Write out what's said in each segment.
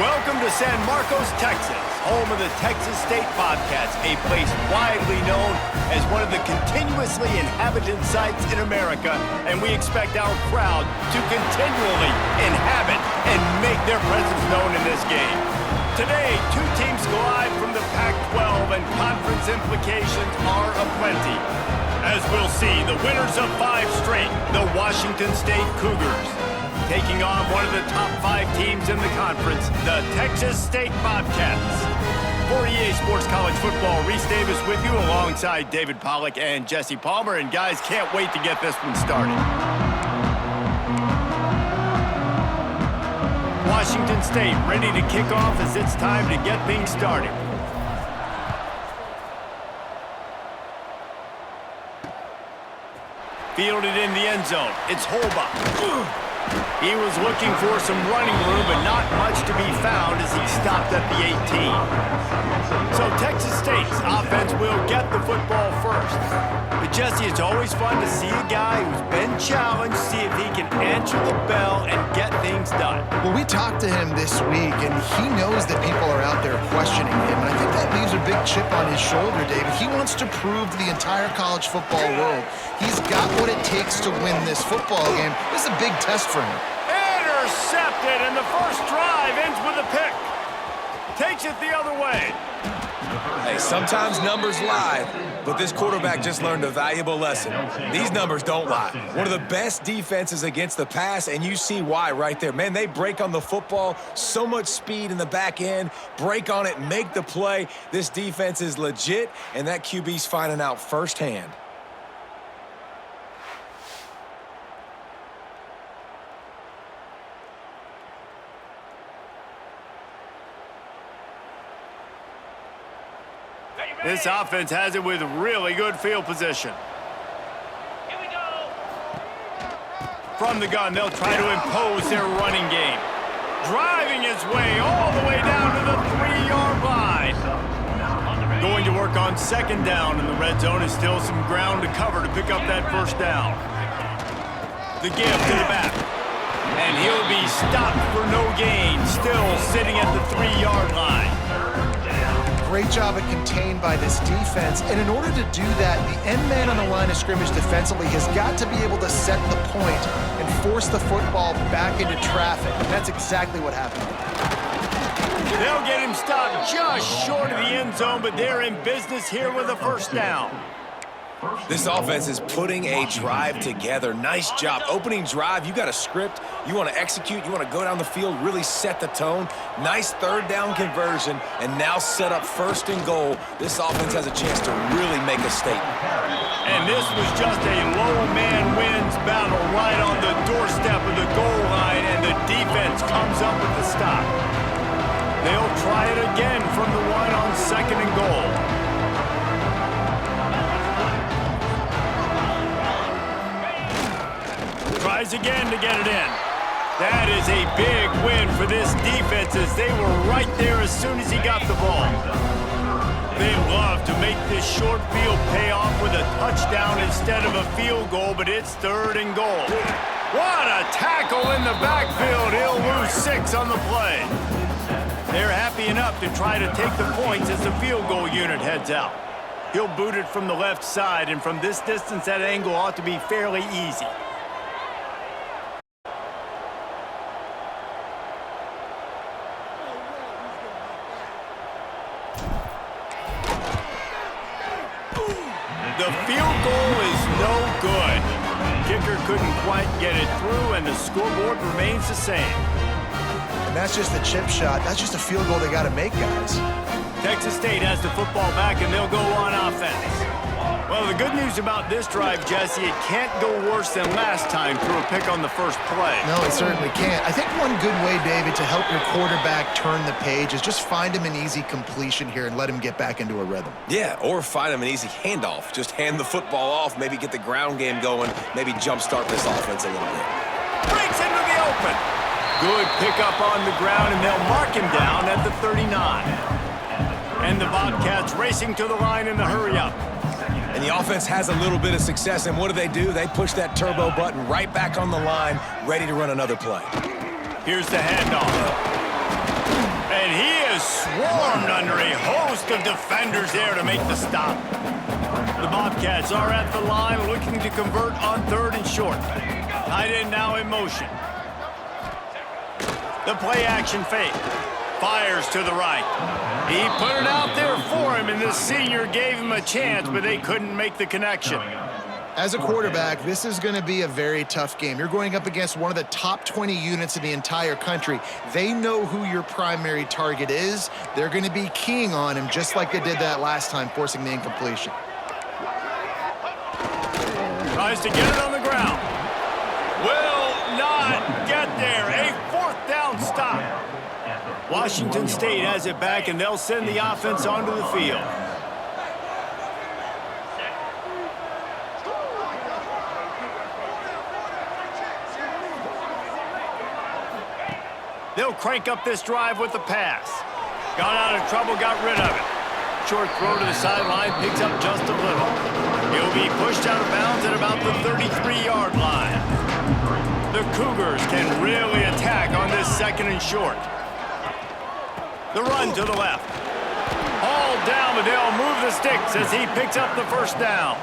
Welcome to San Marcos, Texas, home of the Texas State Bobcats, a place widely known as one of the continuously inhabited sites in America, and we expect our crowd to continually inhabit and make their presence known in this game. Today, two teams collide from the Pac-12, and conference implications are aplenty. As we'll see, the winners of 5 straight, the Washington State Cougars, taking on one of the top 5 teams in the conference, the Texas State Bobcats. For EA Sports College Football, Reese Davis with you alongside David Pollack and Jesse Palmer. And guys, can't wait to get this one started. Washington State ready to kick off as it's time to get things started. Fielded in the end zone. It's Holbach. He was looking for some running room, but not much to be found as he stopped at the 18. So Texas State's offense will get the football first. But Jesse, it's always fun to see a guy who's been challenged, see if he can answer the bell and get things done. Well, we talked to him this week, and he knows that people are out there questioning him. And I think that leaves a big chip on his shoulder, David. He wants to prove to the entire college football world he's got what it takes to win this football game. This is a big test for him. Intercepted, and the first drive ends with a pick. Takes it the other way. Hey, sometimes numbers lie, but this quarterback just learned a valuable lesson. These numbers don't lie. One of the best defenses against the pass, and you see why right there. Man, they break on the football, so much speed in the back end, break on it, make the play. This defense is legit, and that QB's finding out firsthand. This offense has it with really good field position. Here we go. From the gun, they'll try to impose their running game. Driving his way all the way down to the 3-yard line. Going to work on second down, and the red zone is still some ground to cover to pick up that first down. The give to the back. And he'll be stopped for no gain, still sitting at the 3-yard line. Great job at contained by this defense, and in order to do that, the end man on the line of scrimmage defensively has got to be able to set the point and force the football back into traffic, and that's exactly what happened. They'll get him stopped just short of the end zone, but they're in business here with a first down. This offense is putting a drive together. Nice job. Opening drive, you got a script. You want to execute. You want to go down the field, really set the tone. Nice third down conversion, and now set up first and goal. This offense has a chance to really make a statement. And this was just a low man wins battle right on the doorstep of the goal line, and the defense comes up with the stop. They'll try it again from the one on second and goal. Tries again to get it in. That is a big win for this defense as they were right there as soon as he got the ball. They love to make this short field pay off with a touchdown instead of a field goal, but it's third and goal. What a tackle in the backfield. He'll lose 6 on the play. They're happy enough to try to take the points as the field goal unit heads out. He'll boot it from the left side, and from this distance, that angle ought to be fairly easy. The field goal is no good. Kicker couldn't quite get it through, and the scoreboard remains the same. And that's just the chip shot. That's just a field goal they got to make, guys. Texas State has the football back, and they'll go on offense. Well, the good news about this drive, Jesse, it can't go worse than last time through a pick on the first play. No, it certainly can't. I think one good way, David, to help your quarterback turn the page is just find him an easy completion here and let him get back into a rhythm. Yeah, or find him an easy handoff. Just hand the football off, maybe get the ground game going, maybe jumpstart this offense a little bit. Breaks into the open. Good pickup on the ground, and they'll mark him down at the 39. And the Bobcats racing to the line in the hurry-up. And the offense has a little bit of success, and what do? They push that turbo button right back on the line, ready to run another play. Here's the handoff. And he is swarmed under a host of defenders there to make the stop. The Bobcats are at the line looking to convert on 3rd and short. Tight end now in motion. The play action fake. Fires to the right. He put it out there for him, and the senior gave him a chance, but they couldn't make the connection. As a quarterback, this is going to be a very tough game. You're going up against one of the top 20 units in the entire country. They know who your primary target is. They're going to be keying on him just like they did that last time, forcing the incompletion. Tries to get it on the ground. Will not get there. A 4th down stop. Washington State has it back, and they'll send the offense onto the field. They'll crank up this drive with the pass. Got out of trouble, got rid of it. Short throw to the sideline, picks up just a little. He'll be pushed out of bounds at about the 33-yard line. The Cougars can really attack on this 2nd and short. The run to the left. All down, but they'll move the sticks as he picks up the 1st down.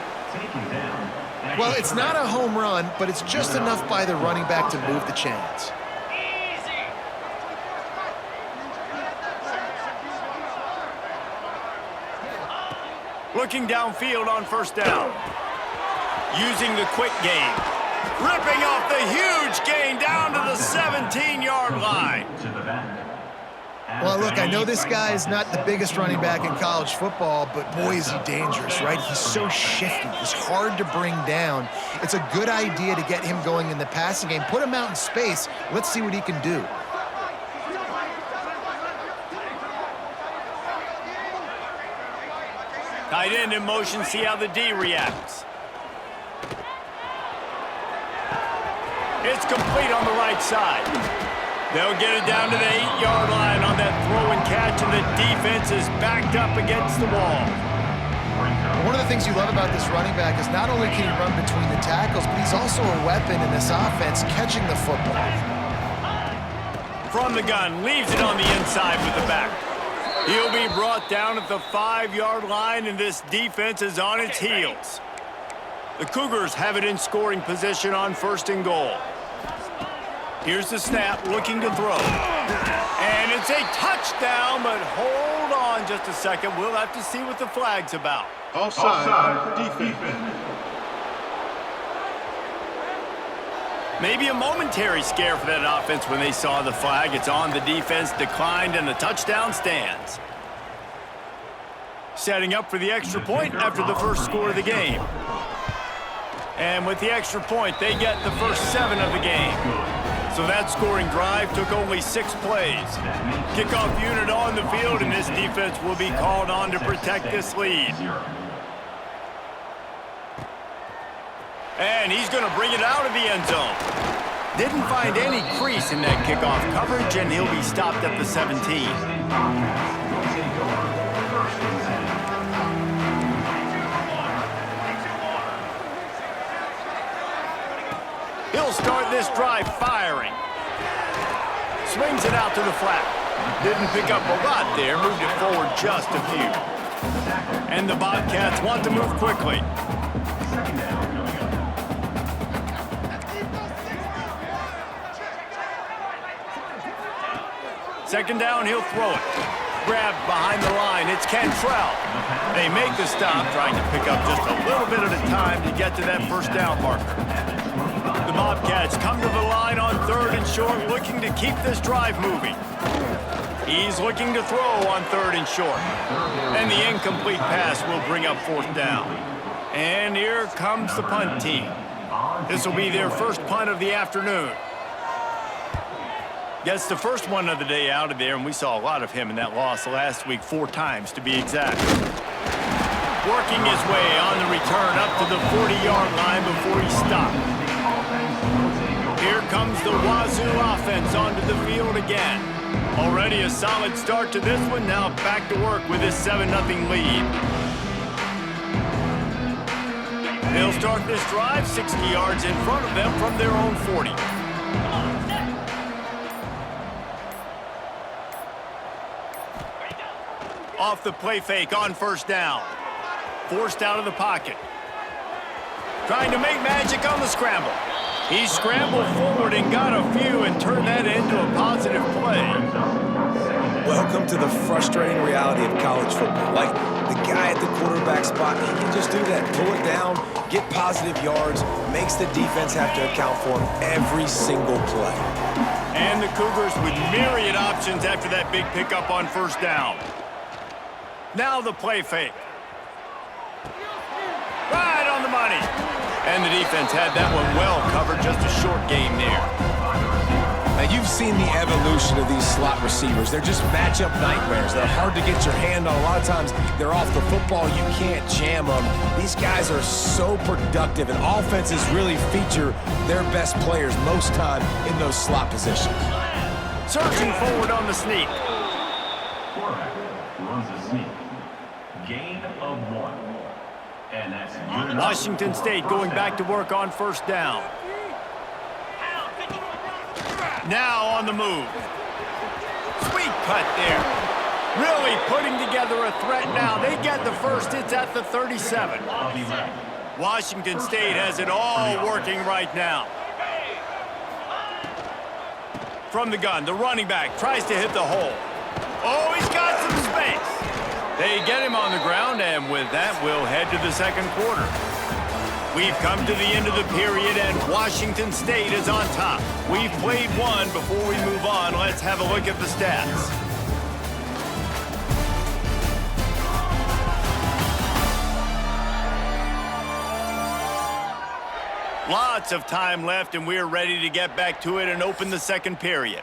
Well, it's not a home run, but it's just enough by the running back to move the chains. Looking downfield on 1st down. Using the quick game. Ripping off the huge gain down to the 17-yard line. Well, look, I know this guy is not the biggest running back in college football, but boy, is he dangerous, right? He's so shifty. He's hard to bring down. It's a good idea to get him going in the passing game. Put him out in space. Let's see what he can do. Tight end in motion, see how the D reacts. It's complete on the right side. They'll get it down to the 8-yard line on that throw and catch, and the defense is backed up against the wall. One of the things you love about this running back is not only can he run between the tackles, but he's also a weapon in this offense, catching the football. From the gun, leaves it on the inside with the back. He'll be brought down at the 5-yard line, and this defense is on its heels. The Cougars have it in scoring position on 1st and goal. Here's the snap, looking to throw. And it's a touchdown, but hold on just a second. We'll have to see what the flag's about. Offside, defense. Maybe a momentary scare for that offense when they saw the flag. It's on, the defense declined, and the touchdown stands. Setting up for the extra point after the first score of the game. And with the extra point, they get the first 7 of the game. So that scoring drive took only 6 plays. Kickoff unit on the field, and this defense will be called on to protect this lead. And he's going to bring it out of the end zone. Didn't find any crease in that kickoff coverage, and he'll be stopped at the 17. He'll start this drive firing. Swings it out to the flat. Didn't pick up a lot there, moved it forward just a few. And the Bobcats want to move quickly. Second down, he'll throw it. Grabbed behind the line, it's Cantrell. They make the stop, trying to pick up just a little bit at a time to get to that first down marker. The Bobcats come to the line on 3rd and short, looking to keep this drive moving. He's looking to throw on 3rd and short. And the incomplete pass will bring up 4th down. And here comes the punt team. This will be their first punt of the afternoon. Gets the first one of the day out of there, and we saw a lot of him in that loss last week, 4 times to be exact. Working his way on the return up to the 40-yard line before he stopped. Here comes the Wazoo offense onto the field again. Already a solid start to this one, now back to work with this 7-0 lead. They'll start this drive 60 yards in front of them from their own 40. Off the play fake on first down. Forced out of the pocket. Trying to make magic on the scramble. He scrambled forward and got a few and turned that into a positive play. Welcome to the frustrating reality of college football. Like, the guy at the quarterback spot, he can just do that. Pull it down, get positive yards, makes the defense have to account for him every single play. And the Cougars with myriad options after that big pickup on first down. Now the play fake. Right on the money. And the defense had that one well covered, just a short game there. Now, you've seen the evolution of these slot receivers. They're just matchup nightmares. They're hard to get your hand on. A lot of times, they're off the football. You can't jam them. These guys are so productive, and offenses really feature their best players most time in those slot positions. Searching forward on the sneak. Quarterback runs a sneak. Gain of 1. And that's Washington State going back to work on first down. Now on the move. Sweet cut there. Really putting together a threat now. They get the first. It's at the 37. Washington State has it all working right now. From the gun, the running back tries to hit the hole. Oh, he's got some space. They get him on the ground, and with that, we'll head to the second quarter. We've come to the end of the period, and Washington State is on top. We've played one. Before we move on, let's have a look at the stats. Lots of time left, and we're ready to get back to it and open the second period.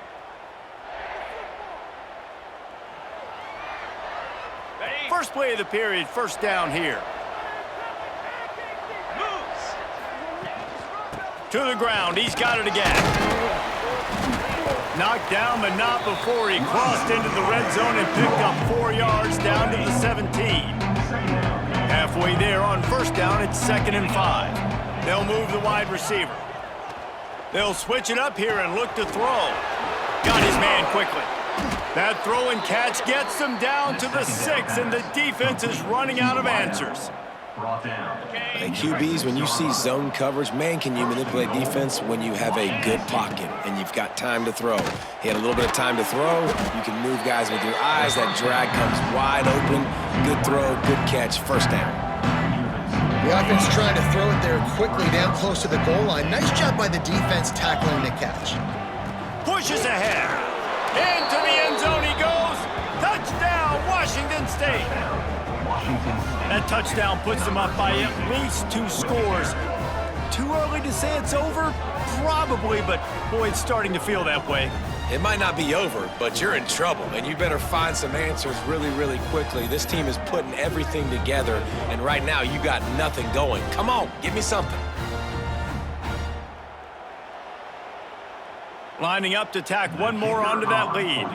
First play of the period, first down here. To the ground, he's got it again. Knocked down, but not before he crossed into the red zone and picked up 4 yards down to the 17. Halfway there on first down, it's 2nd and 5. They'll move the wide receiver. They'll switch it up here and look to throw. Got his man quickly. That throw and catch gets them down to the 6, and the defense is running out of answers. Hey, QBs, when you see zone coverage, man, can you manipulate defense when you have a good pocket and you've got time to throw. He had a little bit of time to throw. You can move guys with your eyes. That drag comes wide open. Good throw, good catch, first down. The offense trying to throw it there quickly down close to the goal line. Nice job by the defense tackling the catch. Pushes ahead. Into the end zone he goes. Touchdown, Washington State. That touchdown puts them up by at least 2 scores. Too early to say it's over? Probably, but boy, it's starting to feel that way. It might not be over, but you're in trouble, and you better find some answers really, really quickly. This team is putting everything together, and right now you got nothing going. Come on, give me something. Lining up to tack one more onto that lead.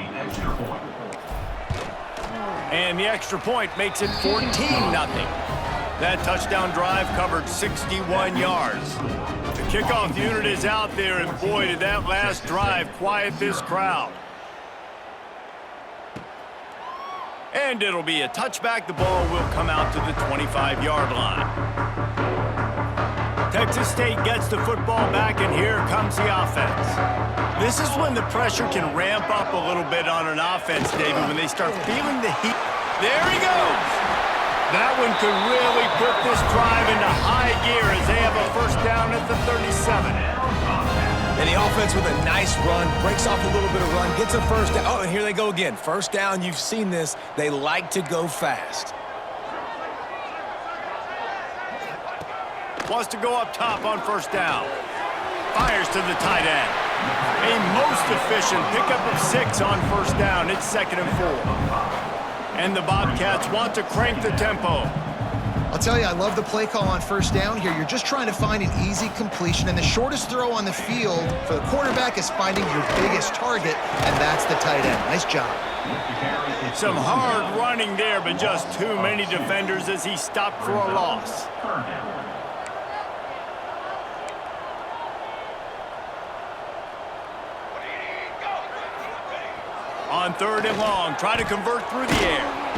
And the extra point makes it 14-0. That touchdown drive covered 61 yards. The kickoff unit is out there, and boy, did that last drive quiet this crowd. And it'll be a touchback. The ball will come out to the 25-yard line. Texas State gets the football back, and here comes the offense. This is when the pressure can ramp up a little bit on an offense, David, when they start feeling the heat. There he goes. That one could really put this drive into high gear as they have a first down at the 37. And the offense with a nice run, breaks off a little bit of run, gets a first down. Oh, and here they go again. First down, you've seen this. They like to go fast. Wants to go up top on first down. Fires to the tight end. A most efficient pickup of 6 on first down. It's 2nd and 4. And the Bobcats want to crank the tempo. I'll tell you, I love the play call on first down here. You're just trying to find an easy completion, and the shortest throw on the field for the quarterback is finding your biggest target, and that's the tight end. Nice job. Some hard running there, but just too many defenders as he stopped for a loss. On 3rd and long, try to convert through the air.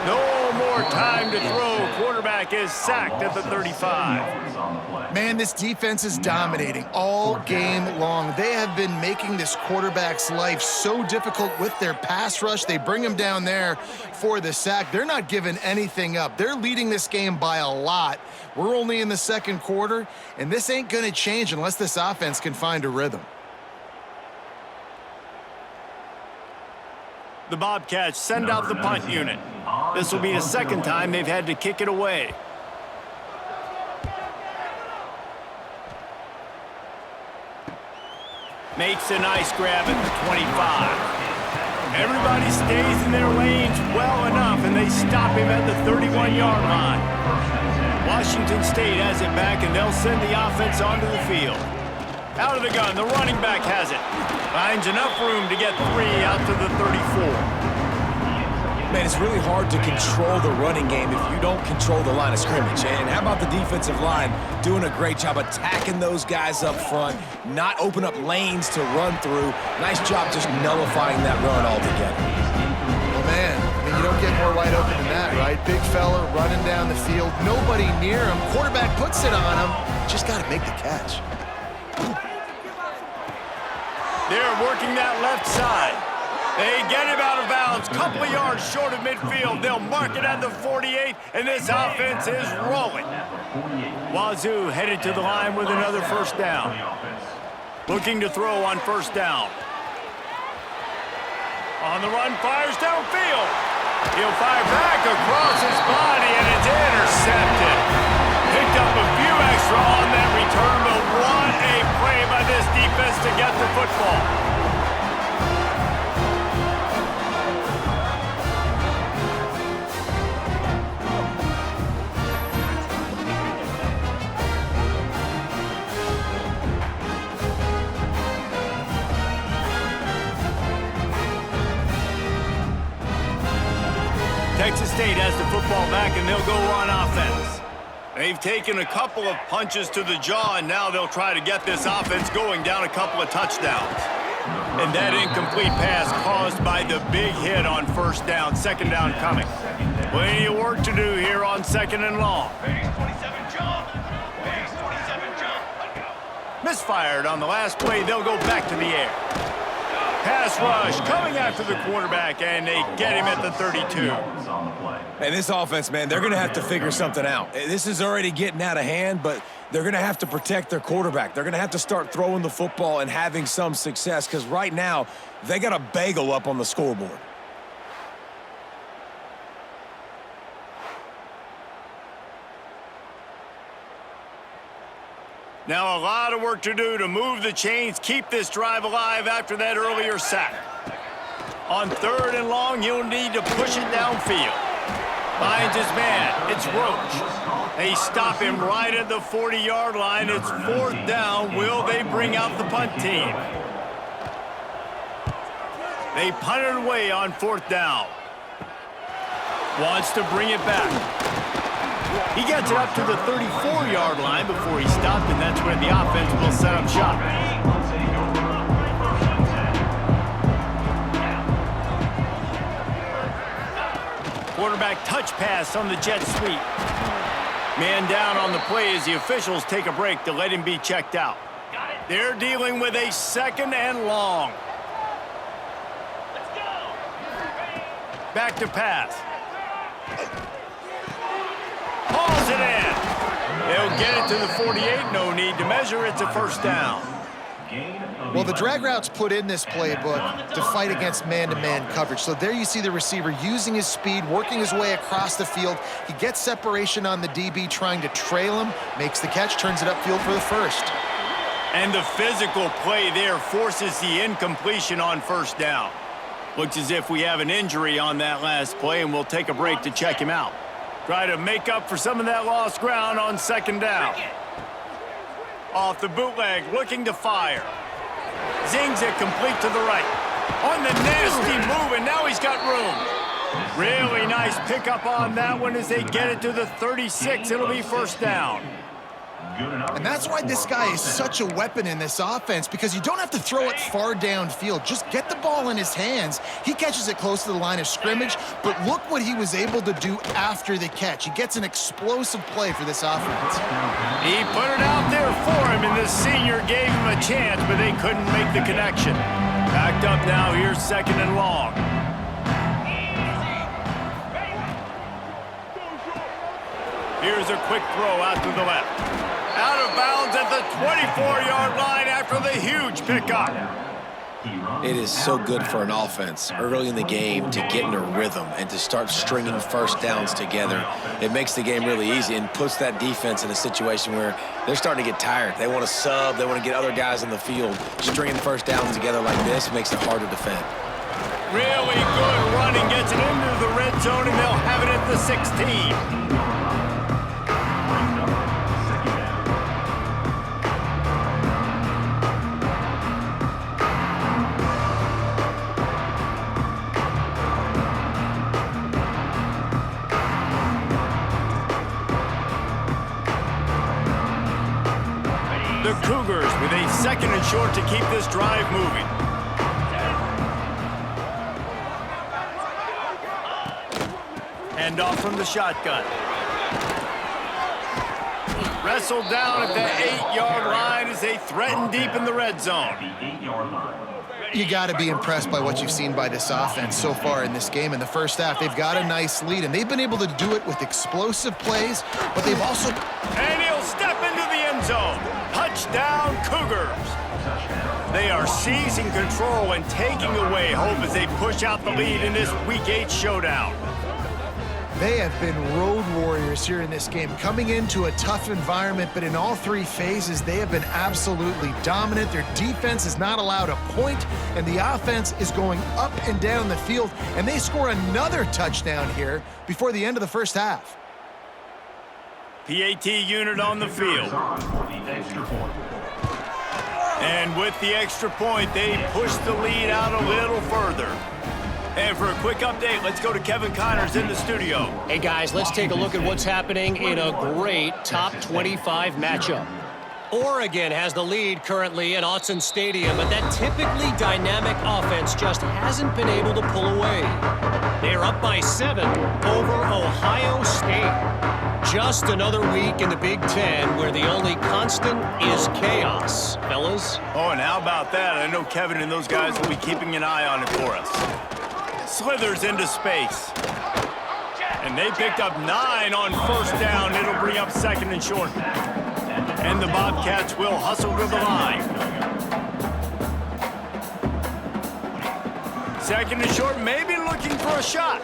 No more time to throw. Quarterback is sacked at the 35. Man, this defense is dominating all game long. They have been making this quarterback's life so difficult with their pass rush. They bring him down there for the sack. They're not giving anything up. They're leading this game by a lot. We're only in the second quarter, and this ain't going to change unless this offense can find a rhythm. The Bobcats send out the punt unit. This will be the second time they've had to kick it away. Makes a nice grab at the 25. Everybody stays in their lanes well enough, and they stop him at the 31-yard line. Washington State has it back, and they'll send the offense onto the field. Out of the gun, the running back has it. Finds enough room to get 3 out to the 34. Man, it's really hard to control the running game if you don't control the line of scrimmage. And how about the defensive line doing a great job attacking those guys up front, not open up lanes to run through. Nice job just nullifying that run altogether. Well, man, I mean, you don't get more wide open than that, right? Big fella running down the field, nobody near him. Quarterback puts it on him. Just got to make the catch. They're working that left side. They get him out of bounds, couple of yards short of midfield. They'll mark it at the 48, and this offense is rolling. Wazoo headed to the line with another first down. Looking to throw on first down. On the run, fires downfield. He'll fire back across his body, and it's intercepted. Picked up a few extra on that return, but what a play by this defense to get the football. Texas State has the football back, and they'll go on offense. They've taken a couple of punches to the jaw, and now they'll try to get this offense going down a couple of touchdowns. And that incomplete pass caused by the big hit on first down, second down coming. Plenty of work to do here on second and long. Misfired on the last play. They'll go back to the air. Pass rush coming after the quarterback, and they get him at the 32. And this offense, man, they're going to have to figure something out. This is already getting out of hand, but they're going to have to protect their quarterback. They're going to have to start throwing the football and having some success, because right now they got a bagel up on the scoreboard. Now a lot of work to do to move the chains, keep this drive alive after that earlier sack. On third and long, he'll need to push it downfield. Finds his man. It's Roach. They stop him right at the 40-yard line. It's fourth down. Will they bring out the punt team? They punt it away on fourth down. Wants to bring it back. He gets it up to the 34-yard line before he stopped, and that's where the offense will set up shop. Quarterback touch pass on the jet sweep. Man down on the play as the officials take a break to let him be checked out. They're dealing with a second and long. Back to pass. Hauls it in. They'll get it to the 48. No need to measure. It's a first down. Well, the drag routes put in this playbook to fight against man-to-man coverage. So there you see the receiver using his speed, working his way across the field. He gets separation on the DB, trying to trail him, makes the catch, turns it upfield for the first. And the physical play there forces the incompletion on first down. Looks as if we have an injury on that last play, and we'll take a break to check him out. Try to make up for some of that lost ground on second down. Off the bootleg, looking to fire. Zings it complete to the right. On the nasty move, and now he's got room. Really nice pickup on that one as they get it to the 36. It'll be first down. Good enough. And that's why this guy is such a weapon in this offense, because you don't have to throw it far downfield. Just get the ball in his hands. He catches it close to the line of scrimmage, but look what he was able to do after the catch. He gets an explosive play for this offense. He put it out there for him, and the senior gave him a chance, but they couldn't make the connection. Backed up now, here's 2nd and long. Here's a quick throw out to the left. Out of bounds at the 24-yard line after the huge pickup. It is so good for an offense early in the game to get in a rhythm and to start stringing first downs together. It makes the game really easy and puts that defense in a situation where they're starting to get tired. They want to sub. They want to get other guys on the field. Stringing first downs together like this makes it hard to defend. Really good running, gets it into the red zone, and they'll have it at the 16. The Cougars with a 2nd and short to keep this drive moving. Hand off from the shotgun. Wrestled down at the 8-yard line as they threaten deep in the red zone. The 8-yard line. You got to be impressed by what you've seen by this offense so far in this game. In the first half, they've got a nice lead, and they've been able to do it with explosive plays, but they've also... And he'll step into the end zone. Touchdown, Cougars. They are seizing control and taking away hope as they push out the lead in this Week 8 showdown. They have been road warriors here in this game, coming into a tough environment, but in all 3 phases, they have been absolutely dominant. Their defense is not allowed a point, and the offense is going up and down the field, and they score another touchdown here before the end of the first half. PAT unit on the field. And with the extra point, they push the lead out a little further. And for a quick update, let's go to Kevin Connors in the studio. Hey, guys, let's take a look at what's happening in a great top 25 matchup. Oregon has the lead currently at Autzen Stadium, but that typically dynamic offense just hasn't been able to pull away. They're up by 7 over Ohio State. Just another week in the Big Ten where the only constant is chaos, fellas. Oh, and how about that? I know Kevin and those guys will be keeping an eye on it for us. Slithers into space. And they picked up 9 on first down. It'll bring up 2nd and short. And the Bobcats will hustle to the line. 2nd and short, maybe looking for a shot.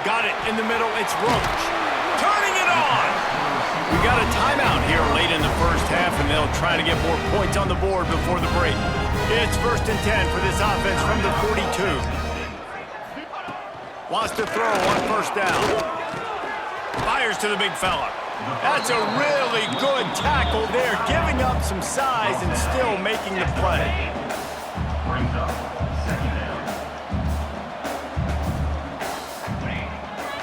Got it in the middle. It's Roach. Turning it on. We got a timeout here late in the first half, and they'll try to get more points on the board before the break. It's 1st and 10 for this offense from the 42. Wants to throw on first down. Fires to the big fella. That's a really good tackle there, giving up some size and still making the play. Brings up 2nd down.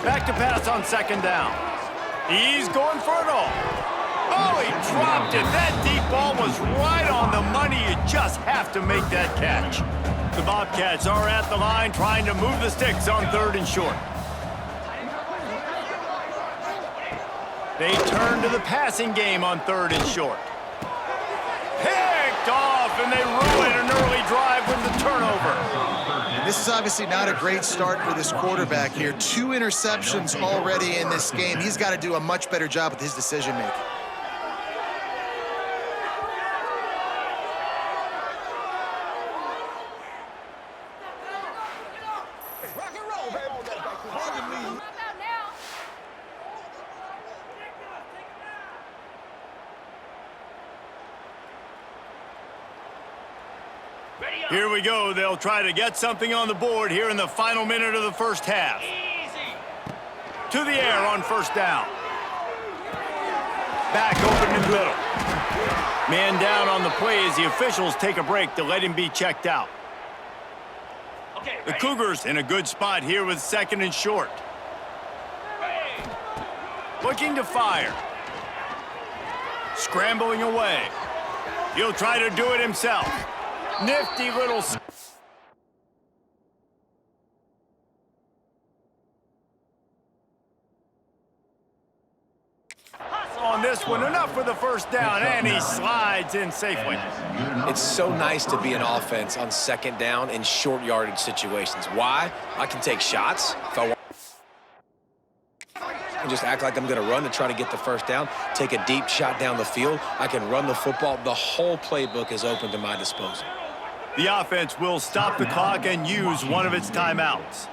Back to pass on 2nd down. He's going for it all. Oh, he dropped it. That deep ball was right on the money. You just have to make that catch. The Bobcats are at the line trying to move the sticks on 3rd and short. They turn to the passing game on 3rd and short. Picked off, and they ruin an early drive with the turnover. This is obviously not a great start for this quarterback here. 2 interceptions already in this game. He's got to do a much better job with his decision-making. Here we go. They'll try to get something on the board here in the final minute of the first half. To the air on first down. Back open in the middle. Man down on the play as the officials take a break to let him be checked out. The Cougars in a good spot here with 2nd and short. Looking to fire. Scrambling away. He'll try to do it himself. Nifty little... on this one, enough for the first down, and he slides in safely. It's so nice to be an offense on second down in short yardage situations. Why? I can take shots if I want. And just act like I'm going to run to try to get the first down, take a deep shot down the field. I can run the football. The whole playbook is open to my disposal. The offense will stop the clock and use one of its timeouts.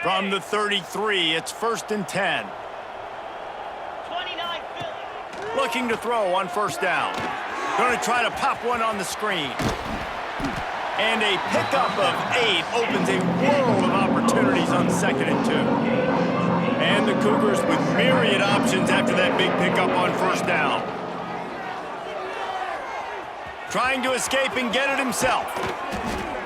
From the 33, it's 1st and 10. 29 Philly. Looking to throw on first down. Going to try to pop one on the screen. And a pickup of 8 opens a world of opportunities on 2nd and 2. And the Cougars with myriad options after that big pickup on first down. Trying to escape and get it himself.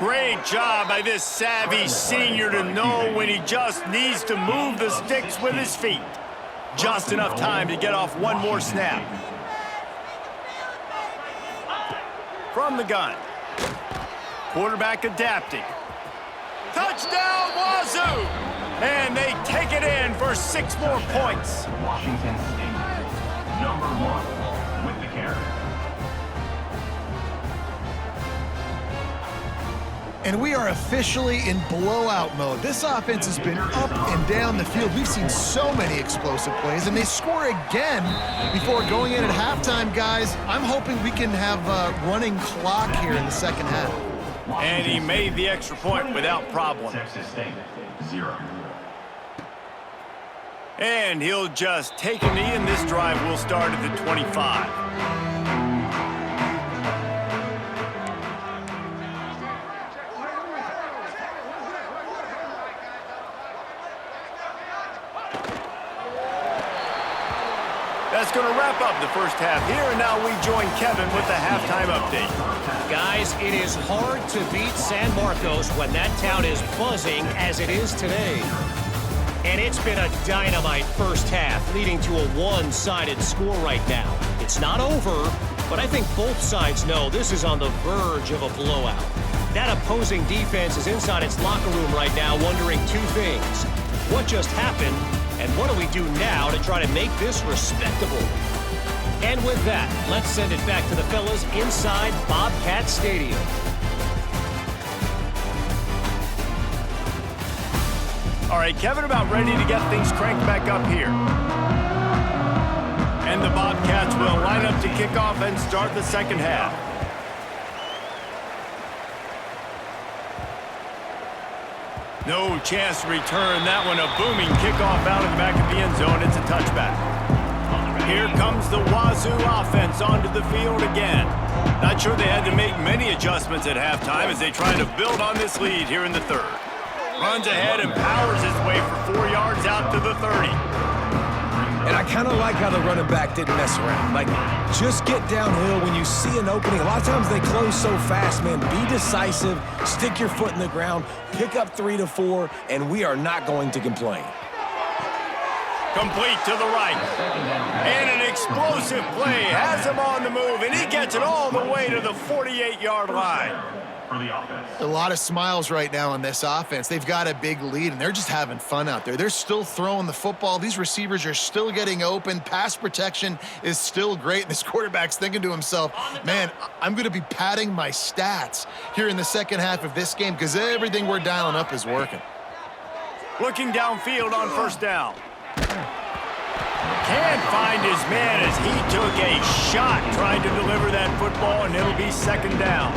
Great job by this savvy senior to know when he just needs to move the sticks with his feet. Just enough time to get off one more snap. From the gun. Quarterback adapting. Touchdown, Wazoo! And they take it in for 6 more points. Washington State, number 1 with the carry. And we are officially in blowout mode. This offense has been up and down the field. We've seen so many explosive plays, and they score again before going in at halftime, guys. I'm hoping we can have a running clock here in the second half. And he made the extra point without problem. Texas State, 0. And he'll just take a knee, and this drive will start at the 25. That's going to wrap up the first half here, and now we join Kevin with the halftime update. Guys, it is hard to beat San Marcos when that town is buzzing as it is today. And it's been a dynamite first half, leading to a one-sided score right now. It's not over, but I think both sides know this is on the verge of a blowout. That opposing defense is inside its locker room right now wondering 2 things. What just happened? And what do we do now to try to make this respectable? And with that, let's send it back to the fellas inside Bobcat Stadium. All right, Kevin, about ready to get things cranked back up here. And the Bobcats will line up to kick off and start the second half. No chance to return that one. A booming kickoff out of the back of the end zone. It's a touchback. Here comes the Wazoo offense onto the field again. Not sure they had to make many adjustments at halftime as they try to build on this lead here in the third. Runs ahead and powers his way for 4 yards out to the 30. And I kind of like how the running back didn't mess around. Like, just get downhill when you see an opening. A lot of times they close so fast, man. Be decisive, stick your foot in the ground, pick up 3 to 4, and we are not going to complain. Complete to the right. And an explosive play has him on the move, and he gets it all the way to the 48-yard line. For the offense. A lot of smiles right now on this offense. They've got a big lead, and they're just having fun out there. They're still throwing the football. These receivers are still getting open. Pass protection is still great. This quarterback's thinking to himself, man, I'm going to be padding my stats here in the second half of this game because everything we're dialing up is working. Looking downfield on first down. Can't find his man as he took a shot trying to deliver that football, and it'll be second down.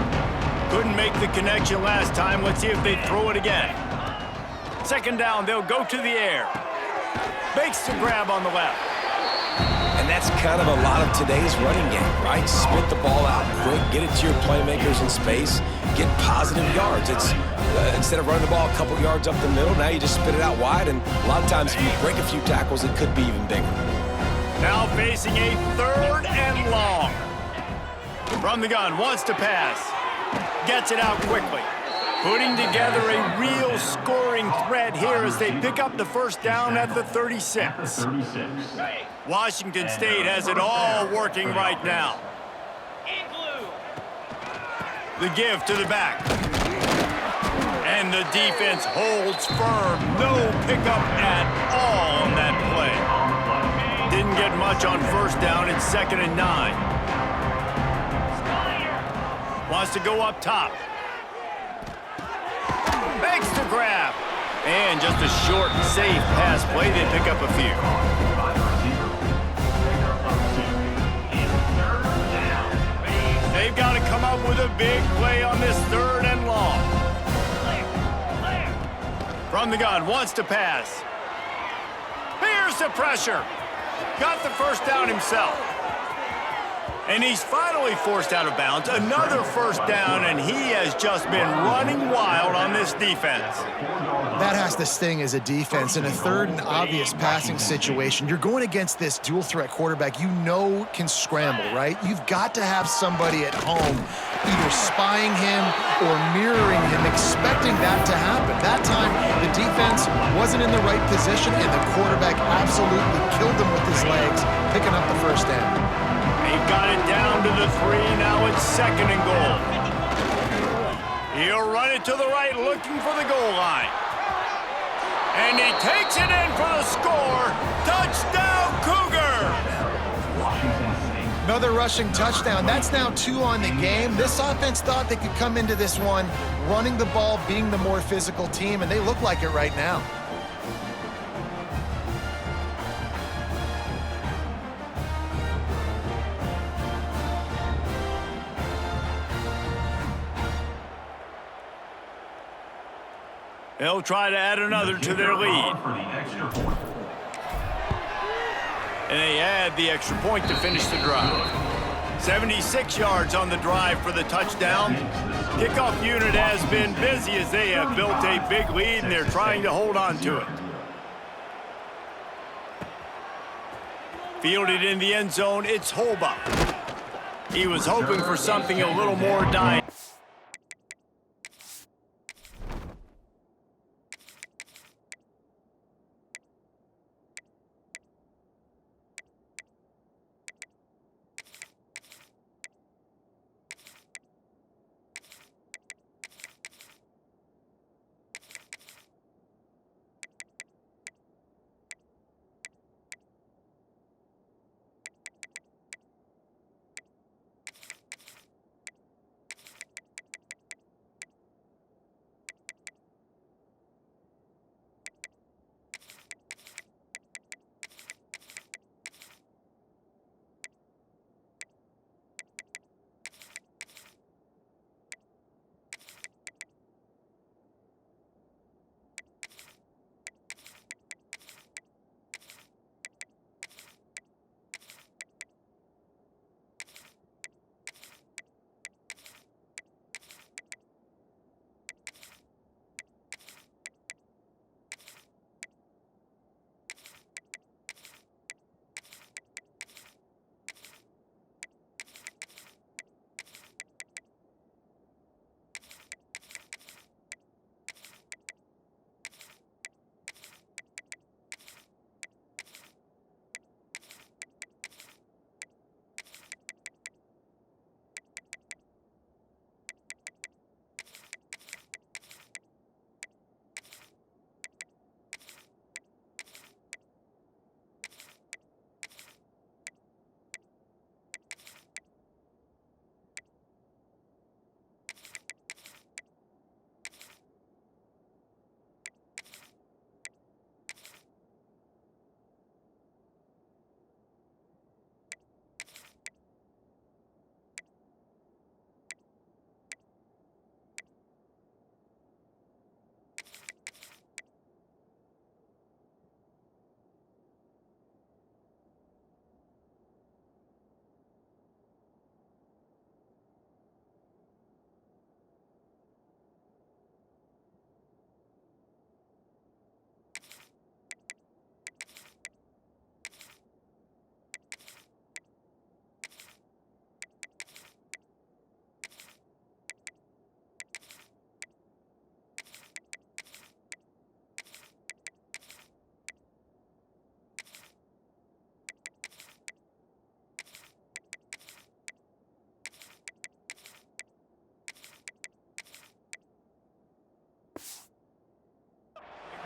Couldn't make the connection last time. Let's see if they throw it again. Second down, they'll go to the air. Makes the grab on the left. And that's kind of a lot of today's running game, right? Spit the ball out quick, get it to your playmakers in space, get positive yards. It's instead of running the ball a couple yards up the middle, now you just spit it out wide, and a lot of times if you break a few tackles, it could be even bigger. Now facing a 3rd and long. From the gun, wants to pass. Gets it out quickly. Putting together a real scoring threat here as they pick up the first down at the 36. Washington State has it all working right now. The give to the back. And the defense holds firm. No pickup at all on that play. Didn't get much on first down. It's 2nd and 9. Wants to go up top. Makes the grab. And just a short, safe pass play. They pick up a few. They've got to come up with a big play on this 3rd and long. From the gun, wants to pass. Here's the pressure. Got the first down himself. And he's finally forced out of bounds. Another first down, and he has just been running wild on this defense. That has to sting as a defense. In a 3rd and obvious passing situation, you're going against this dual-threat quarterback you know can scramble, right? You've got to have somebody at home either spying him or mirroring him, expecting that to happen. That time, the defense wasn't in the right position, and the quarterback absolutely killed him with his legs, picking up the first down. They've got it down to the 3. Now it's 2nd and goal. He'll run it to the right, looking for the goal line. And he takes it in for the score. Touchdown, Cougars! Another rushing touchdown. That's now 2 on the game. This offense thought they could come into this one running the ball, being the more physical team, and they look like it right now. They'll try to add another to their lead. And they add the extra point to finish the drive. 76 yards on the drive for the touchdown. Kickoff unit has been busy as they have built a big lead, and they're trying to hold on to it. Fielded in the end zone, it's Holba. He was hoping for something a little more dynamic.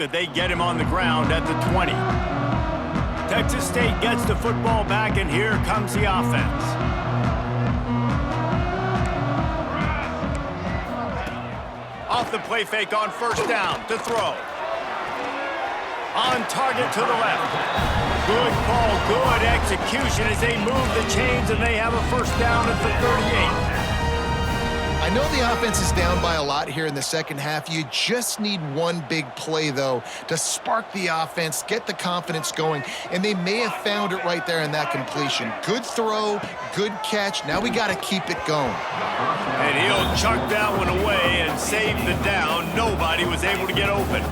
but they get him on the ground at the 20. Texas State gets the football back, and here comes the offense. Off the play fake on first down to throw. On target to the left. Good call, good execution as they move the chains, and they have a first down at the 38. I know the offense is down by a lot here in the second half. You just need one big play, though, to spark the offense, get the confidence going, and they may have found it right there in that completion. Good throw, good catch. Now we got to keep it going. And he'll chuck that one away and save the down. Nobody was able to get open.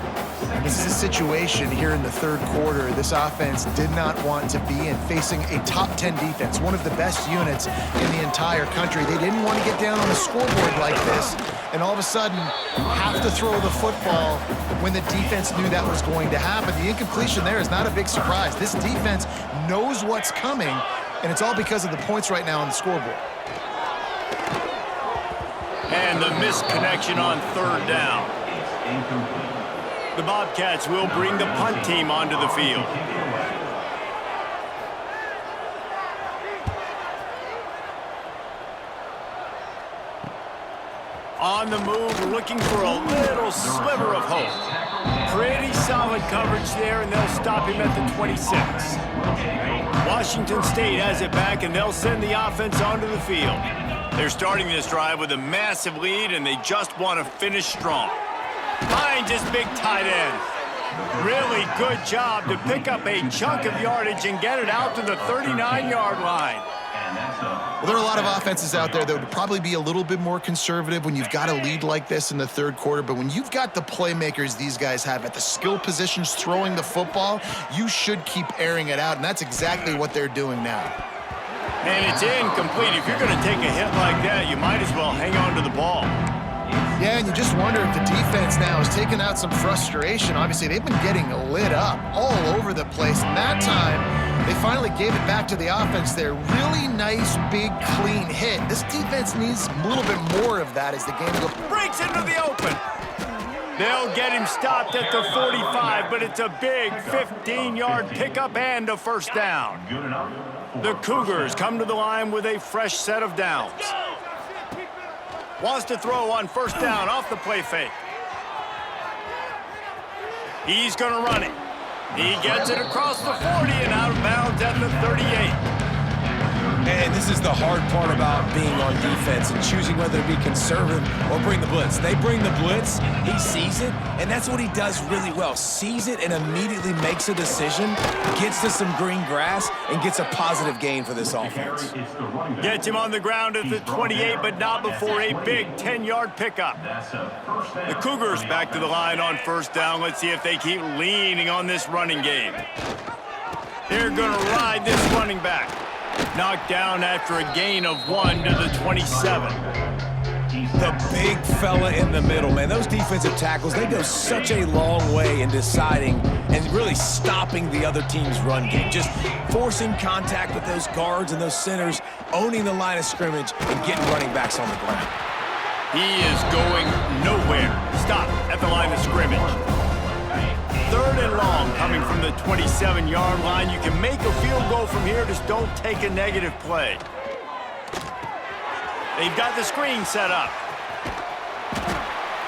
This is a situation here in the third quarter this offense did not want to be in, facing a top 10 defense, one of the best units in the entire country. They didn't want to get down on the scoreboard like this and all of a sudden have to throw the football when the defense knew that was going to happen. The incompletion there is not a big surprise. This defense knows what's coming, and it's all because of the points right now on the scoreboard. And the misconnection on third down. The Bobcats will bring the punt team onto the field. On the move, looking for a little sliver of hope. Pretty solid coverage there, and they'll stop him at the 26. Washington State has it back, and they'll send the offense onto the field. They're starting this drive with a massive lead, and they just want to finish strong. Finds his big tight end. Really good job to pick up a chunk of yardage and get it out to the 39-yard line. Well, there are a lot of offenses out there that would probably be a little bit more conservative when you've got a lead like this in the third quarter, but when you've got the playmakers these guys have at the skill positions throwing the football, you should keep airing it out, and that's exactly what they're doing now. And it's incomplete. If you're going to take a hit like that, you might as well hang on to the ball. Yeah, and you just wonder if the defense now is taking out some frustration. Obviously, they've been getting lit up all over the place. And that time, they finally gave it back to the offense there. Really nice, big, clean hit. This defense needs a little bit more of that as the game goes. Breaks into the open. They'll get him stopped at the 45, but it's a big 15-yard pickup and a first down. The Cougars come to the line with a fresh set of downs. Wants to throw on first down off the play fake. He's going to run it. He gets it across the 40 and out of bounds at the 38. And this is the hard part about being on defense and choosing whether to be conservative or bring the blitz. They bring the blitz, he sees it, and that's what he does really well. Sees it and immediately makes a decision, gets to some green grass, and gets a positive gain for this offense. Gets him on the ground at the 28, but not before a big 10-yard pickup. The Cougars back to the line on first down. Let's see if they keep leaning on this running game. They're going to ride this running back. Knocked down after a gain of 1 to the 27. The big fella in the middle, man. Those defensive tackles, they go such a long way in deciding and really stopping the other team's run game. Just forcing contact with those guards and those centers, owning the line of scrimmage, and getting running backs on the ground. He is going nowhere. Stop at the line of scrimmage. Third and long coming from the 27-yard line. You can make a field goal from here, just don't take a negative play. They've got the screen set up.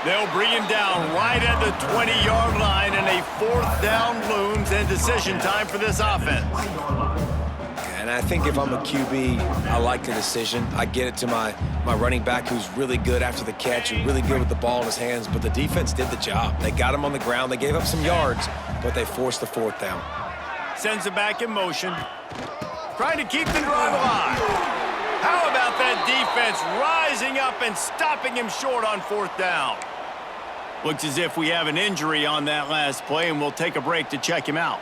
They'll bring him down right at the 20-yard line, and a fourth down looms and decision time for this offense. And I think if I'm a QB, I like the decision. I get it to my running back who's really good after the catch, who's really good with the ball in his hands, but the defense did the job. They got him on the ground. They gave up some yards, but they forced the fourth down. Sends it back in motion. Trying to keep the drive alive. How about that defense rising up and stopping him short on fourth down? Looks as if we have an injury on that last play, and we'll take a break to check him out.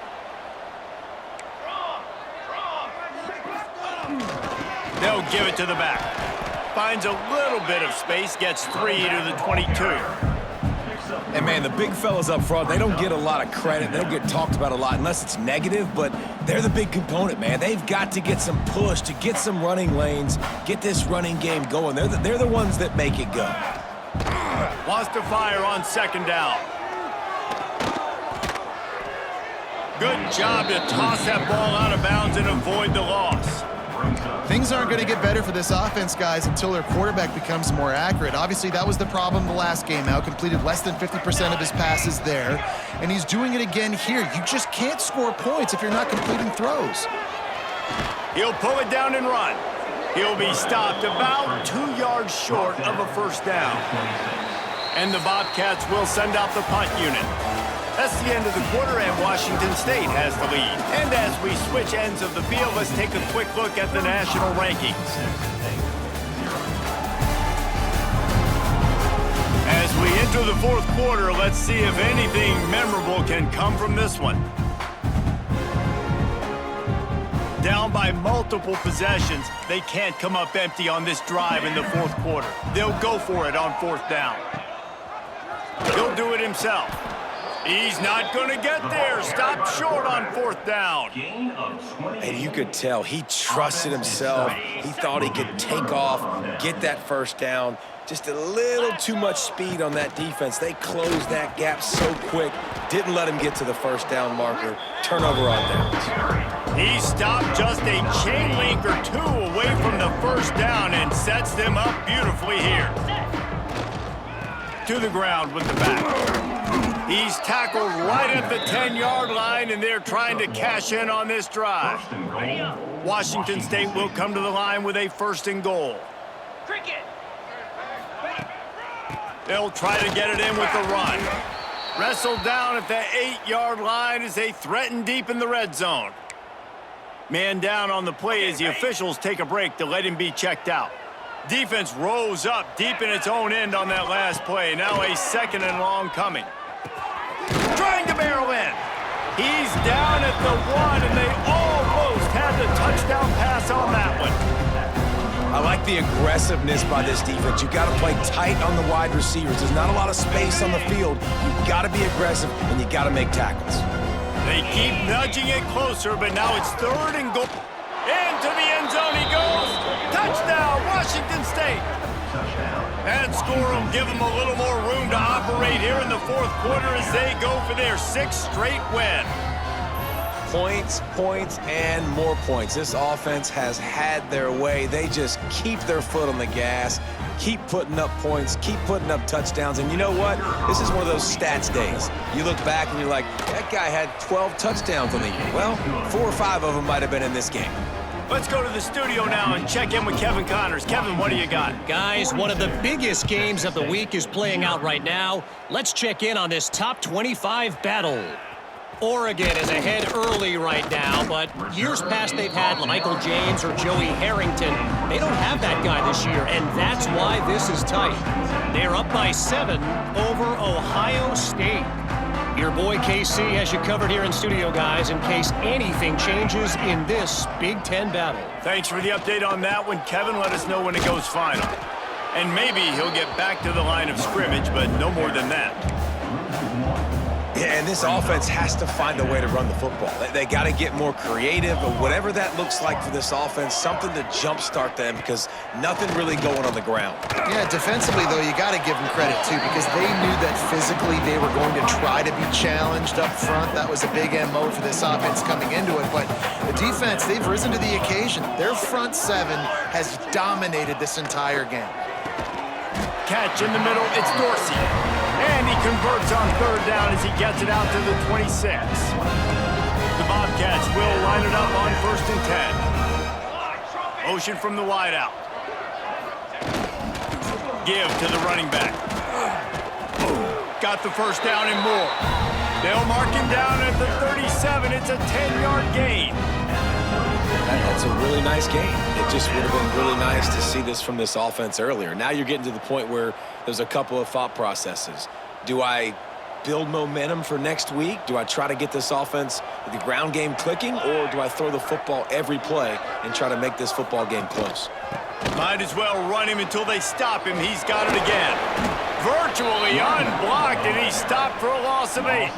They'll give it to the back. Finds a little bit of space, gets 3 to the 22. And, man, the big fellas up front, they don't get a lot of credit. They don't get talked about a lot unless it's negative, but they're the big component, man. They've got to get some push, to get some running lanes, get this running game going. They're the ones that make it go. Wants to fire on second down. Good job to toss that ball out of bounds and avoid the loss. Things aren't going to get better for this offense, guys, until their quarterback becomes more accurate. Obviously, that was the problem the last game out. Completed less than 50% of his passes there, and he's doing it again here. You just can't score points if you're not completing throws. He'll pull it down and run. He'll be stopped about 2 yards short of a first down. And the Bobcats will send out the punt unit. That's the end of the quarter, and Washington State has the lead. And as we switch ends of the field, let's take a quick look at the national rankings. As we enter the fourth quarter, let's see if anything memorable can come from this one. Down by multiple possessions, they can't come up empty on this drive in the fourth quarter. They'll go for it on fourth down. He'll do it himself. He's not going to get there. Stop short on fourth down. And you could tell he trusted himself. He thought he could take off, get that first down. Just a little too much speed on that defense. They closed that gap so quick. Didn't let him get to the first down marker. Turnover on downs. He stopped just a chain link or two away from the first down and sets them up beautifully here. To the ground with the back. He's tackled right at the 10-yard line, and they're trying to cash in on this drive. Washington State will come to the line with a first and goal. They'll try to get it in with the run. Wrestled down at the 8-yard line as they threaten deep in the red zone. Man down on the play as the officials take a break to let him be checked out. Defense rose up deep in its own end on that last play. Now a second and long coming. Trying to barrel in. He's down at the 1, and they almost had the touchdown pass on that one. I like the aggressiveness by this defense. You got to play tight on the wide receivers. There's not a lot of space on the field. You got to be aggressive, and you got to make tackles. They keep nudging it closer, but now it's third and goal. Into the end zone he goes. Touchdown, Washington State. And score will give them a little more room to operate here in the fourth quarter as they go for their 6th straight win. Points, points, and more points. This offense has had their way. They just keep their foot on the gas, keep putting up points, keep putting up touchdowns. And you know what? This is one of those stats days. You look back and you're like, that guy had 12 touchdowns on the year. Well, 4 or 5 of them might have been in this game. Let's go to the studio now and check in with Kevin Connors. Kevin, what do you got? Guys, one of the biggest games of the week is playing out right now. Let's check in on this top 25 battle. Oregon is ahead early right now, but years past they've had Michael James or Joey Harrington. They don't have that guy this year, and that's why this is tight. They're up by 7 over Ohio State. Your boy KC has you covered here in studio, guys, in case anything changes in this Big Ten battle. Thanks for the update on that one, Kevin. Let us know when it goes final. And maybe he'll get back to the line of scrimmage, but no more than that. Yeah, and this offense has to find a way to run the football. They got to get more creative, but whatever that looks like for this offense, something to jumpstart them because nothing really going on the ground. Yeah, defensively, though, you got to give them credit, too, because they knew that physically they were going to try to be challenged up front. That was a big MO for this offense coming into it, but the defense, they've risen to the occasion. Their front 7 has dominated this entire game. Catch in the middle, it's Dorsey. And he converts on third down as he gets it out to the 26. The Bobcats will line it up on 1st and 10. Motion from the wideout. Give to the running back. Got the first down and more. They'll mark him down at the 37. It's a 10-yard gain. That's a really nice game. It just would have been really nice to see this from this offense earlier. Now you're getting to the point where there's a couple of thought processes. Do I build momentum for next week? Do I try to get this offense, the ground game clicking, or do I throw the football every play and try to make this football game close? Might as well run him until they stop him. He's got it again. Virtually unblocked, and he's stopped for a loss of 8.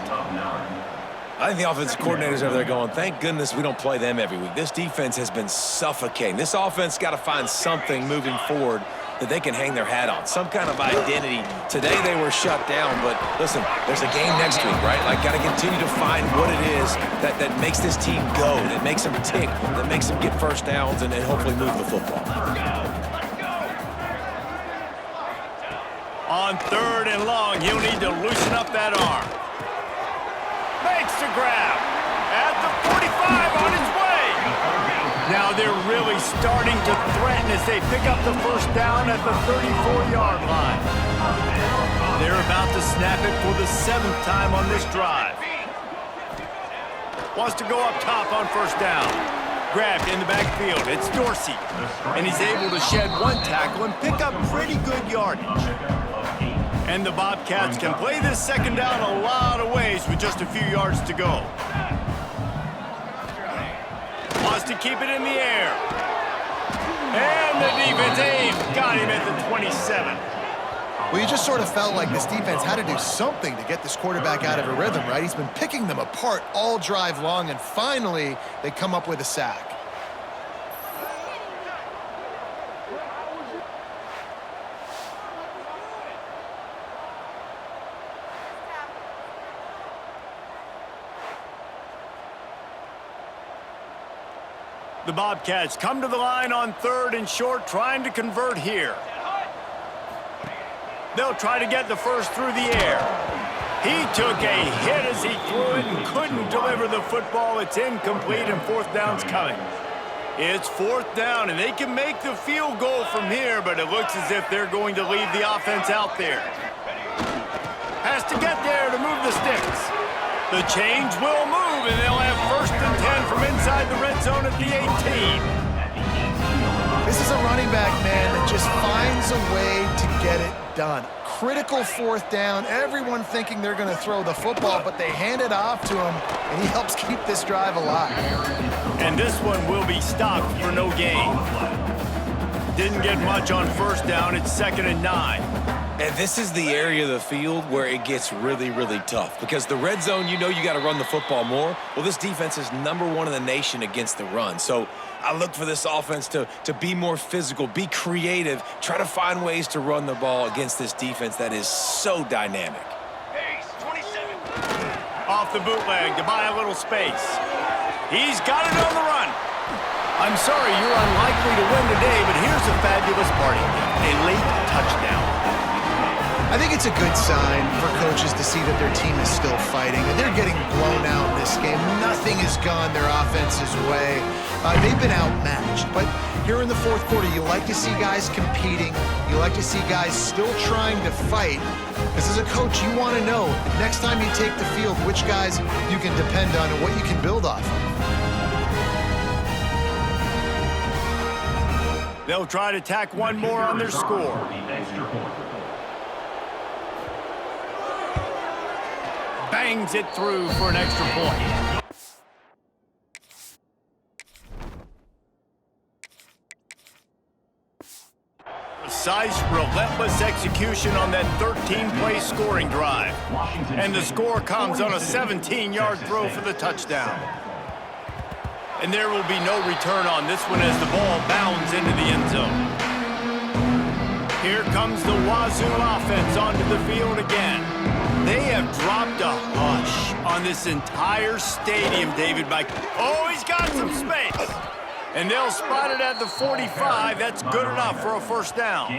I think the offensive coordinators over there going, thank goodness we don't play them every week. This defense has been suffocating. This offense got to find something moving forward that they can hang their hat on, some kind of identity. Today they were shut down, but listen, there's a game next week, right? Like, got to continue to find what it is that makes this team go, that makes them tick, that makes them get first downs and hopefully move the football. On 3rd and long, he'll need to loosen up that arm. Makes the grab at the 45 on his way. Now they're really starting to threaten as they pick up the first down at the 34-yard line. They're about to snap it for the 7th time on this drive. Wants to go up top on first down. Grabbed in the backfield. It's Dorsey. And he's able to shed one tackle and pick up pretty good yardage. And the Bobcats can play this second down a lot of ways with just a few yards to go. Wants to keep it in the air. And the defense aimed. Got him at the 27. Well, you just sort of felt like this defense had to do something to get this quarterback out of a rhythm, right? He's been picking them apart all drive long, and finally they come up with a sack. The Bobcats come to the line on 3rd and short, trying to convert here. They'll try to get the first through the air. He took a hit as he threw it and couldn't deliver the football. It's incomplete and 4th down's coming. It's 4th down, and they can make the field goal from here, but it looks as if they're going to leave the offense out there. Has to get there to move the sticks. The chains will move, and they'll have 1st and 10 from inside the red zone at the 18. This is a running back, man, that just finds a way to get it done. Critical 4th down, everyone thinking they're going to throw the football, but they hand it off to him, and he helps keep this drive alive. And this one will be stopped for no gain. Didn't get much on 1st down. It's 2nd and 9. And this is the area of the field where it gets really, really tough because the red zone, you know you got to run the football more. Well, this defense is #1 in the nation against the run. So I look for this offense to be more physical, be creative, try to find ways to run the ball against this defense that is so dynamic. Off the bootleg to buy a little space. He's got it on the run. I'm sorry you're unlikely to win today, but here's a fabulous party. A late touchdown. I think it's a good sign for coaches to see that their team is still fighting, and they're getting blown out in this game. Nothing has gone their offense's way. They've been outmatched, but here in the 4th quarter, you like to see guys competing. You like to see guys still trying to fight, because as a coach, you want to know next time you take the field which guys you can depend on and what you can build off of. They'll try to tack one more on their score. Bangs it through for an extra point. Precise, relentless execution on that 13-play scoring drive. And the score comes on a 17-yard throw for the touchdown. And there will be no return on this one as the ball bounds into the end zone. Here comes the Wazoo offense onto the field again. They have dropped a hush on this entire stadium, David. Oh, he's got some space. And they'll spot it at the 45. That's good enough for a first down.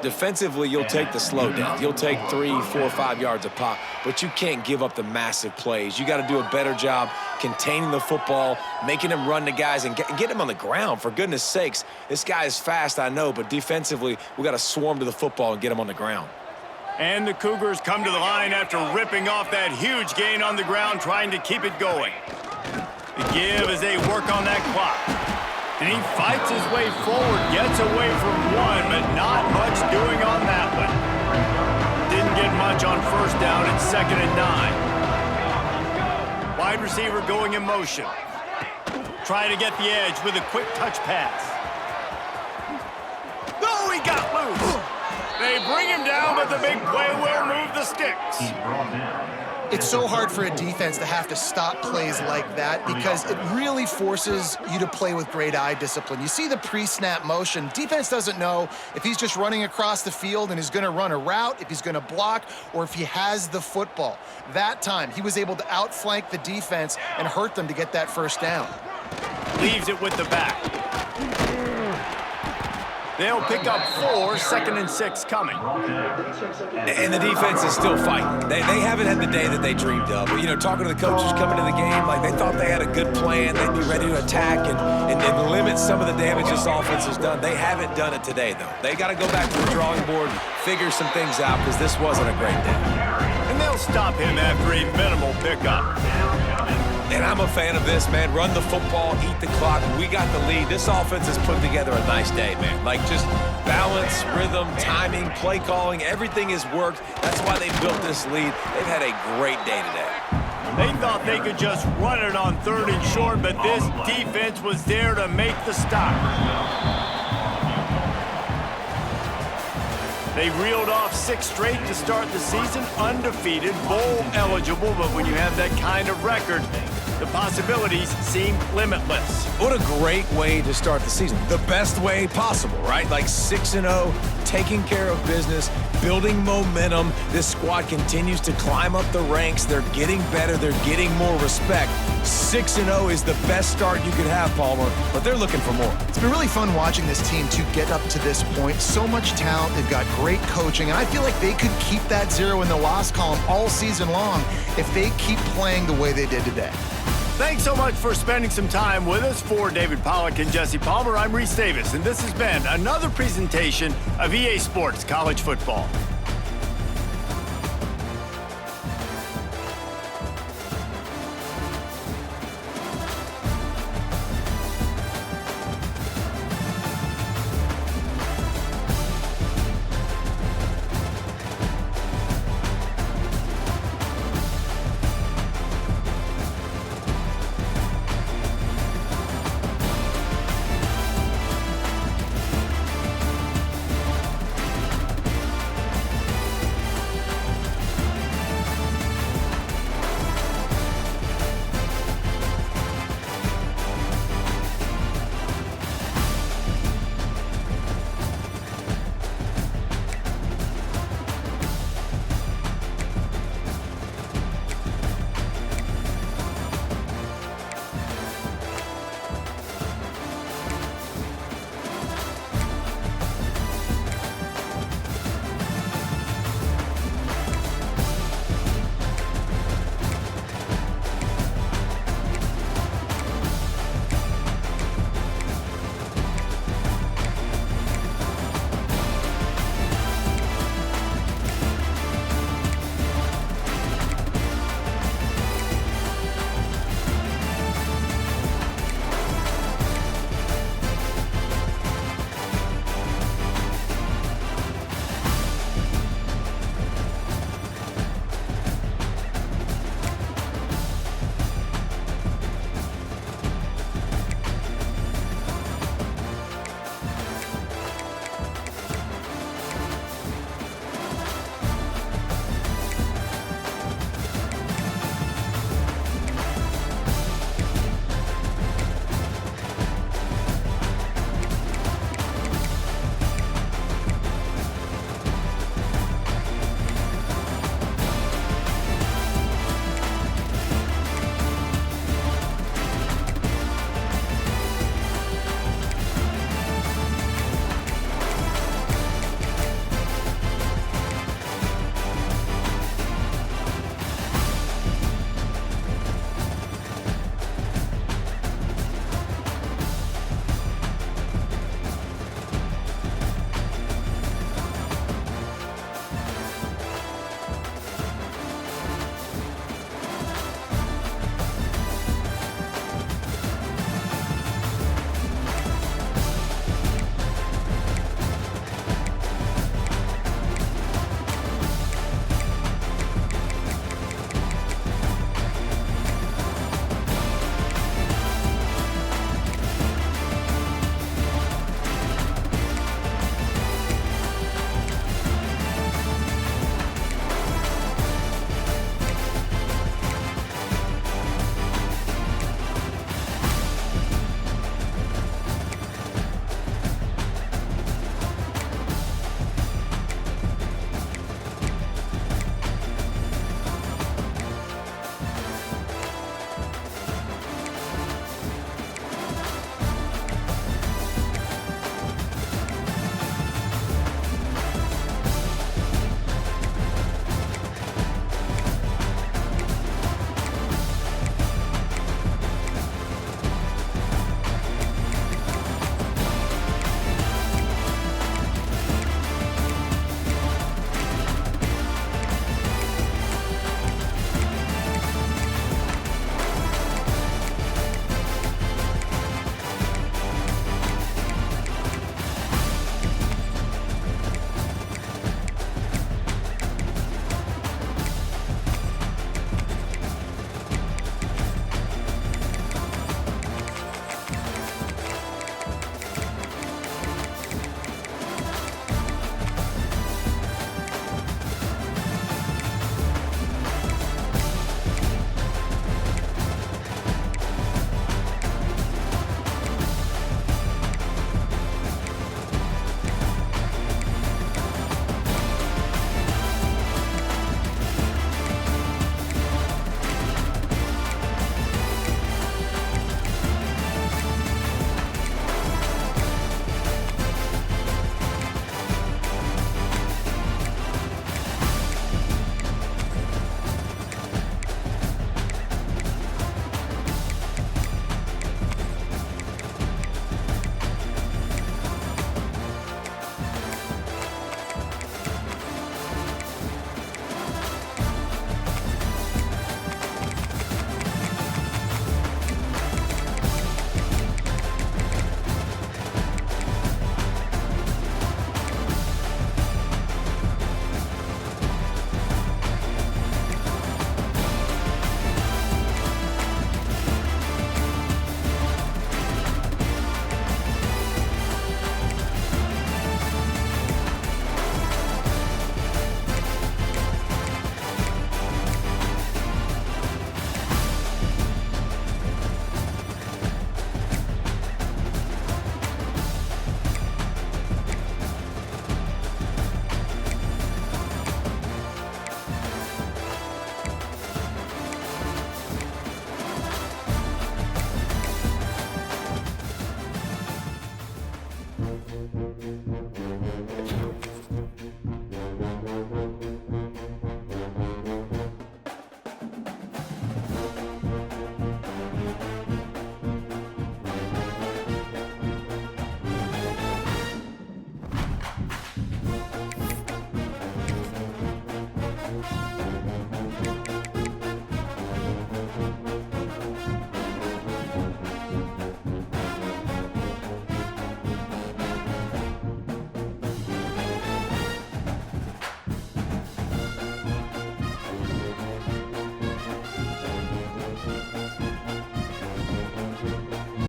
Defensively, you'll take the slow down. You'll take 3, 4, 5 yards a pop, but you can't give up the massive plays. You got to do a better job containing the football, making him run the guys, and get him on the ground, for goodness sakes. This guy is fast, I know, but defensively, we got to swarm to the football and get him on the ground. And the Cougars come to the line after ripping off that huge gain on the ground, trying to keep it going. The give as they work on that clock. And he fights his way forward, gets away from one, but not much doing on that one. Didn't get much on first down. It's 2nd and 9. Wide receiver going in motion. Trying to get the edge with a quick touch pass. Oh, he got loose. They bring him down, but the big play will move the sticks. It's so hard for a defense to have to stop plays like that because it really forces you to play with great eye discipline. You see the pre-snap motion. Defense doesn't know if he's just running across the field and is going to run a route, if he's going to block, or if he has the football. That time, he was able to outflank the defense and hurt them to get that first down. Leaves it with the back. They'll pick up 4, 2nd and 6 coming. And the defense is still fighting. They haven't had the day that they dreamed of. You know, talking to the coaches coming to the game, like they thought they had a good plan. They'd be ready to attack and limit some of the damage this offense has done. They haven't done it today, though. They got to go back to the drawing board and figure some things out because this wasn't a great day. And they'll stop him after a minimal pickup. And I'm a fan of this, man. Run the football, eat the clock. We got the lead. This offense has put together a nice day, man. Like just balance, rhythm, timing, play calling, everything has worked. That's why they built this lead. They've had a great day today. They thought they could just run it on 3rd and short, but this defense was there to make the stop. They reeled off 6 straight to start the season, undefeated, bowl eligible, but when you have that kind of record, the possibilities seem limitless. What a great way to start the season. The best way possible, right? Like 6-0, taking care of business, building momentum. This squad continues to climb up the ranks. They're getting better. They're getting more respect. 6-0 is the best start you could have, Palmer, but they're looking for more. It's been really fun watching this team to get up to this point. So much talent. They've got great coaching, and I feel like they could keep that 0 in the loss column all season long if they keep playing the way they did today. Thanks so much for spending some time with us. For David Pollack and Jesse Palmer, I'm Reese Davis, and this has been another presentation of EA Sports College Football.